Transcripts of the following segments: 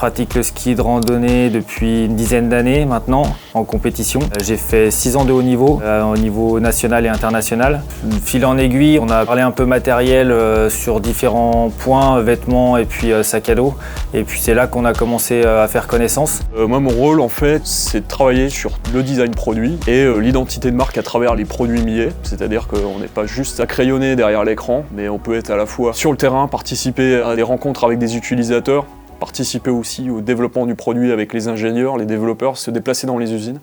pratique le ski de randonnée depuis une dizaine d'années maintenant, en compétition. J'ai fait 6 ans de haut niveau, au niveau national et international. Fil en aiguille, on a parlé un peu matériel sur différents points, vêtements et puis sac à dos. Et puis c'est là qu'on a commencé à faire connaissance. Moi, mon rôle, en fait, c'est de travailler sur le design produit et l'identité de marque à travers les produits millets. C'est-à-dire qu'on n'est pas juste à crayonner derrière l'écran, mais on peut être à la fois sur le terrain, participer à des rencontres avec des utilisateurs, participer aussi au développement du produit avec les ingénieurs, les développeurs, se déplacer dans les usines.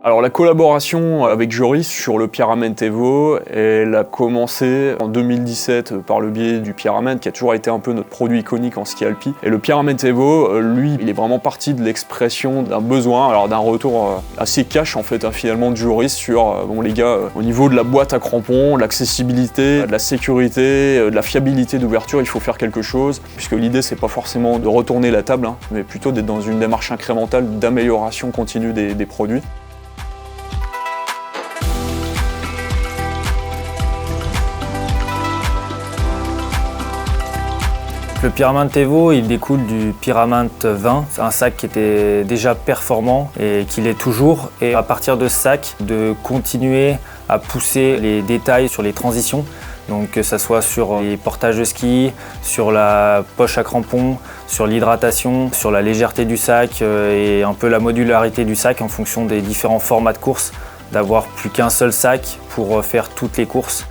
Alors la collaboration avec Joris sur le Pyramente Evo, elle a commencé en 2017 par le biais du Pyramente qui a toujours été un peu notre produit iconique en ski alpi. Et le Pyramente Evo, lui, il est vraiment parti de l'expression d'un besoin, alors d'un retour assez cash en fait finalement de Joris sur, bon les gars, au niveau de la boîte à crampons, l'accessibilité, de la sécurité, de la fiabilité d'ouverture, il faut faire quelque chose. Puisque l'idée c'est pas forcément de retourner la table, mais plutôt d'être dans une démarche incrémentale d'amélioration continue des produits. Le Pyramente Evo, il découle du Pyramente 20, c'est un sac qui était déjà performant et qui l'est toujours. Et à partir de ce sac, de continuer à pousser les détails sur les transitions, donc que ce soit sur les portages de ski, sur la poche à crampons, sur l'hydratation, sur la légèreté du sac et un peu la modularité du sac en fonction des différents formats de course, d'avoir plus qu'un seul sac pour faire toutes les courses.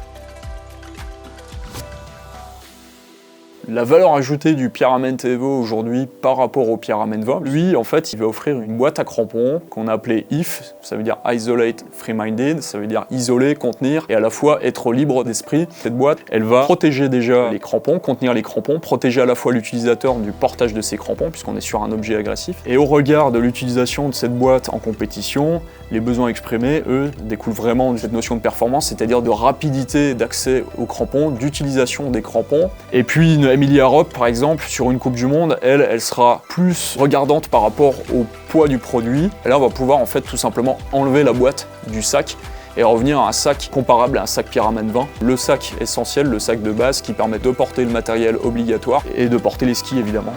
La valeur ajoutée du Pyramente Evo aujourd'hui par rapport au Pyramente 20, lui en fait il va offrir une boîte à crampons qu'on a appelée IF, ça veut dire Isolate Free-Minded, ça veut dire isoler, contenir et à la fois être libre d'esprit. Cette boîte elle va protéger déjà les crampons, contenir les crampons, protéger à la fois l'utilisateur du portage de ses crampons puisqu'on est sur un objet agressif. Et au regard de l'utilisation de cette boîte en compétition, les besoins exprimés, eux, découlent vraiment de cette notion de performance, c'est-à-dire de rapidité d'accès aux crampons, d'utilisation des crampons. Et puis une Emilie Harop, par exemple, sur une Coupe du Monde, elle sera plus regardante par rapport au poids du produit. Et là, on va pouvoir en fait tout simplement enlever la boîte du sac et revenir à un sac comparable à un sac Pyramente 20. Le sac essentiel, le sac de base qui permet de porter le matériel obligatoire et de porter les skis évidemment.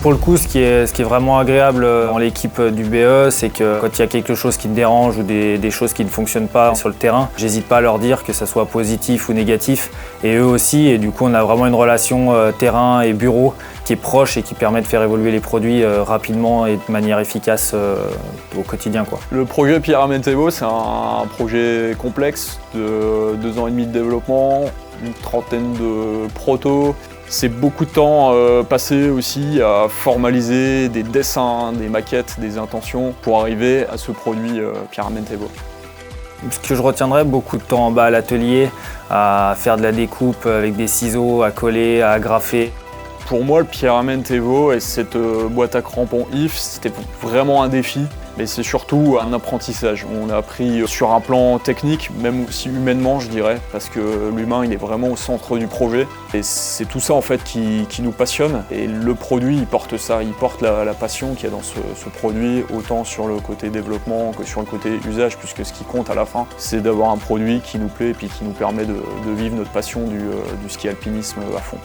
Pour le coup, ce qui est vraiment agréable dans l'équipe du BE, c'est que quand il y a quelque chose qui me dérange ou des choses qui ne fonctionnent pas sur le terrain, j'hésite pas à leur dire que ça soit positif ou négatif, et eux aussi, et du coup on a vraiment une relation terrain et bureau qui est proche et qui permet de faire évoluer les produits rapidement et de manière efficace au quotidien, quoi. Le projet Pyramente Evo, c'est un projet complexe de 2 ans et demi de développement, une trentaine de protos. C'est beaucoup de temps passé aussi à formaliser des dessins, des maquettes, des intentions pour arriver à ce produit Pyramente Evo. Ce que je retiendrai, beaucoup de temps en bas à l'atelier, à faire de la découpe avec des ciseaux, à coller, à agrafer. Pour moi, le Pyramente Evo et cette boîte à crampons IF, c'était vraiment un défi, mais c'est surtout un apprentissage. On a appris sur un plan technique, même aussi humainement, je dirais, parce que l'humain, il est vraiment au centre du projet. Et c'est tout ça, en fait, qui nous passionne. Et le produit, il porte ça, il porte la passion qu'il y a dans ce produit, autant sur le côté développement que sur le côté usage, puisque ce qui compte à la fin, c'est d'avoir un produit qui nous plaît et puis qui nous permet de vivre notre passion du ski alpinisme à fond.